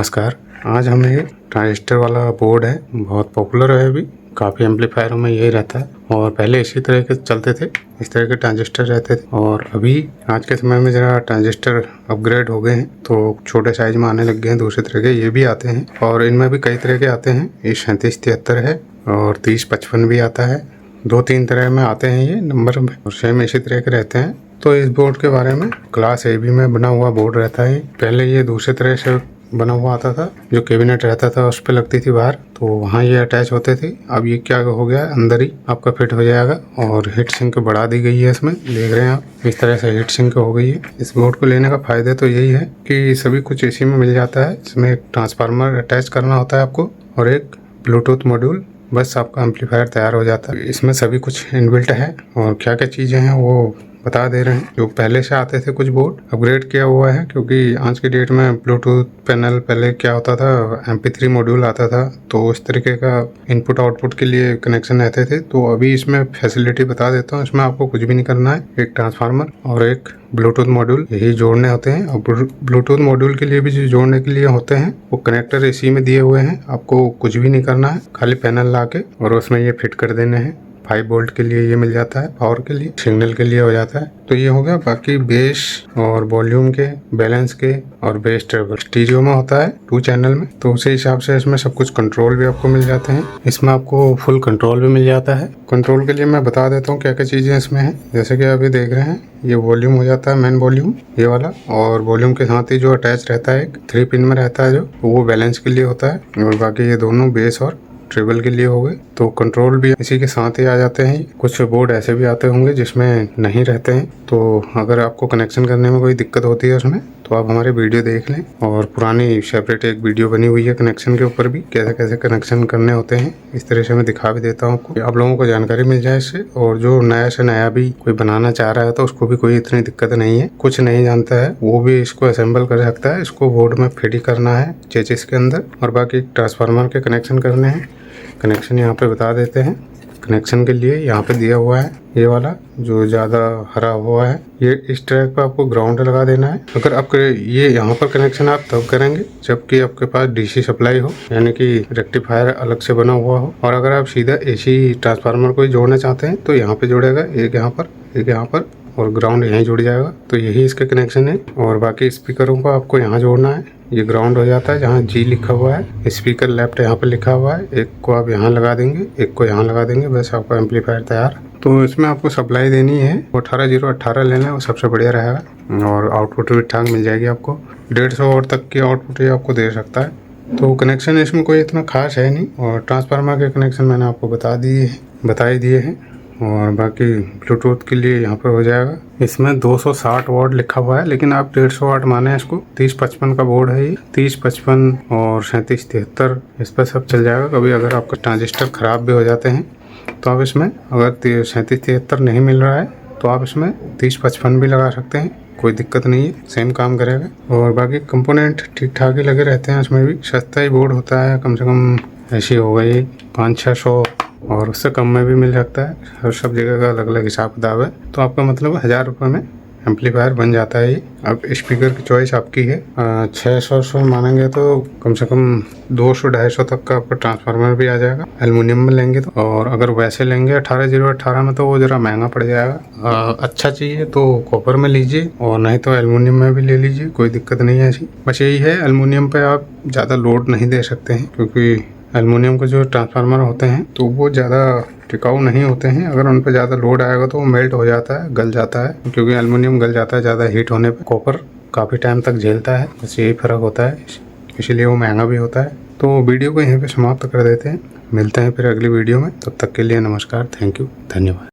नमस्कार। आज हम ये ट्रांजिस्टर वाला बोर्ड है, बहुत पॉपुलर है अभी, काफ़ी एम्पलीफायरों में यही रहता है और पहले इसी तरह के चलते थे, इस तरह के ट्रांजिस्टर रहते थे। और अभी आज के समय में ज़रा ट्रांजिस्टर अपग्रेड हो गए हैं तो छोटे साइज में आने लग गए हैं, दूसरे तरह के ये भी आते हैं और इनमें भी कई तरह के आते हैं। ये 3773 है और 3055 भी आता है, 2-3 तरह में आते हैं ये नंबर में और सेम इसी तरह के रहते हैं। तो इस बोर्ड के बारे में, क्लास AB में बना हुआ बोर्ड रहता है। पहले ये दूसरे तरह से बना हुआ आता था, जो कैबिनेट रहता था उस पर लगती थी बाहर, तो वहाँ ये अटैच होते थे। अब ये क्या हो गया, अंदर ही आपका फिट हो जाएगा और हीट सिंक बढ़ा दी गई है इसमें, देख रहे हैं आप, इस तरह से हीट सिंक हो गई है। इस बोर्ड को लेने का फायदा तो यही है कि सभी कुछ इसी में मिल जाता है। इसमें एक ट्रांसफार्मर अटैच करना होता है आपको और एक ब्लूटूथ मॉड्यूल, बस आपका एम्पलीफायर तैयार हो जाता है। इसमें सभी कुछ इनबिल्ट है और क्या क्या चीज़ें हैं वो बता दे रहे हैं। जो पहले से आते थे कुछ बोर्ड, अपग्रेड किया हुआ है, क्योंकि आज के डेट में ब्लूटूथ पैनल, पहले क्या होता था MP3 मॉड्यूल आता था तो उस तरीके का इनपुट आउटपुट के लिए कनेक्शन रहते थे। तो अभी इसमें फैसिलिटी बता देता हूँ, इसमें आपको कुछ भी नहीं करना है, एक ट्रांसफार्मर और एक ब्लूटूथ मॉड्यूल यही जोड़ने होते हैं। और ब्लूटूथ मॉड्यूल के लिए भी जो जोड़ने के लिए होते हैं वो कनेक्टर इसी में दिए हुए हैं, आपको कुछ भी नहीं करना है, खाली पैनल ला के और उसमें ये फिट कर देने हैं। 5 वोल्ट के लिए ये मिल जाता है, पावर के लिए, सिग्नल के लिए हो जाता है। तो ये हो गया। बाकी बेस और वॉल्यूम के, बैलेंस के और बेस ट्रेबल स्टीरियो में होता है 2 चैनल में, तो उसी हिसाब से इसमें सब कुछ कंट्रोल भी आपको मिल जाते हैं। इसमें आपको फुल कंट्रोल भी मिल जाता है। कंट्रोल के लिए मैं बता देता हूँ क्या क्या चीज़ें इसमें हैं। जैसे कि अभी देख रहे हैं, ये वॉल्यूम हो जाता है, मेन वॉल्यूम ये वाला, और वॉल्यूम के साथ ही जो अटैच रहता है एक 3 पिन में रहता है, जो वो बैलेंस के लिए होता है। और बाकी ये दोनों बेस और ट्रिबल के लिए हो गए। तो कंट्रोल भी इसी के साथ ही आ जाते हैं। कुछ बोर्ड ऐसे भी आते होंगे जिसमें नहीं रहते हैं, तो अगर आपको कनेक्शन करने में कोई दिक्कत होती है उसमें, तो आप हमारे वीडियो देख लें। और पुरानी सेपरेट एक वीडियो बनी हुई है कनेक्शन के ऊपर भी, कैसे कैसे कनेक्शन करने होते हैं, इस तरह से मैं दिखा भी देता हूँ आपको, आप लोगों को जानकारी मिल जाए इससे। और जो नया से नया भी कोई बनाना चाह रहा है तो उसको भी कोई इतनी दिक्कत नहीं है, कुछ नहीं जानता है वो भी इसको असेंबल कर सकता है। इसको बोर्ड में फिट ही करना है चेचिस के अंदर, और बाकी ट्रांसफार्मर के कनेक्शन करने हैं। कनेक्शन यहाँ पे बता देते हैं। कनेक्शन के लिए यहाँ पे दिया हुआ है ये वाला जो ज़्यादा हरा हुआ है, ये इस ट्रैक पे आपको ग्राउंड लगा देना है। अगर आपके ये यहाँ पर कनेक्शन आप तब करेंगे जबकि आपके पास DC सप्लाई हो, यानी कि रेक्टिफायर अलग से बना हुआ हो। और अगर आप सीधा AC ट्रांसफार्मर को ही जोड़ना चाहते हैं तो यहाँ पे जोड़ेगा, एक यहाँ पर, एक यहाँ पर, और ग्राउंड यहीं जुड़ जाएगा। तो यही इसके कनेक्शन है। और बाकी स्पीकरों को आपको यहाँ जोड़ना है, ये ग्राउंड हो जाता है जहाँ G लिखा हुआ है। स्पीकर लेफ्ट यहाँ पे लिखा हुआ है, एक को आप यहाँ लगा देंगे, एक को यहाँ लगा देंगे, बस आपका एम्पलीफायर तैयार। तो इसमें आपको सप्लाई देनी है, 18018 लेना है, वो सबसे बढ़िया रहेगा। और आउटपुट भी ठाक मिल जाएगी आपको, 150 वाट तक की आउटपुट ये आपको दे सकता है। तो कनेक्शन इसमें कोई इतना खास है नहीं। और ट्रांसफार्मर के कनेक्शन मैंने आपको बता ही दिए हैं। और बाकी ब्लूटूथ के लिए यहाँ पर हो जाएगा। इसमें 260 वाट लिखा हुआ है, लेकिन आप 150 वाट माने इसको। 3055 का बोर्ड है ये, 3055 और 3773 इस पर सब चल जाएगा। कभी अगर आपका ट्रांजिस्टर ख़राब भी हो जाते हैं तो आप इसमें, अगर 3773 नहीं मिल रहा है तो आप इसमें 3055 भी लगा सकते हैं, कोई दिक्कत नहीं है, सेम काम करेगा। और बाकी कंपोनेंट ठीक ठाक ही लगे रहते हैं इसमें भी। सस्ता ही बोर्ड होता है, कम से कम ऐसी हो गई 500-600, और उससे कम में भी मिल सकता है। हर सब जगह का अलग अलग हिसाब किताब है। तो आपका मतलब 1000 रुपये में एम्पलीफायर बन जाता है ये। अब स्पीकर की चॉइस आपकी है। 600 मानेंगे तो कम से कम 200-250 तक का आपका ट्रांसफार्मर भी आ जाएगा, एल्युमिनियम में लेंगे तो। और अगर वैसे लेंगे 18018 में तो वो ज़रा महंगा पड़ जाएगा। अच्छा चाहिए तो कॉपर में लीजिए, और नहीं तो एल्युमिनियम में भी ले लीजिए, कोई दिक्कत नहीं है ऐसी। बस यही है, एल्युमिनियम पे आप ज़्यादा लोड नहीं दे सकते हैं, क्योंकि एल्युमिनियम के जो ट्रांसफार्मर होते हैं तो वो ज़्यादा टिकाऊ नहीं होते हैं। अगर उन पर ज़्यादा लोड आएगा तो वो मेल्ट हो जाता है, गल जाता है, क्योंकि एल्युमिनियम गल जाता है ज़्यादा हीट होने पे। कॉपर काफ़ी टाइम तक झेलता है, बस यही फ़र्क होता है, इसीलिए वो महंगा भी होता है। तो वीडियो को यहीं पे समाप्त कर देते हैं, मिलते हैं फिर अगली वीडियो में। तब तक के लिए नमस्कार, थैंक यू, धन्यवाद।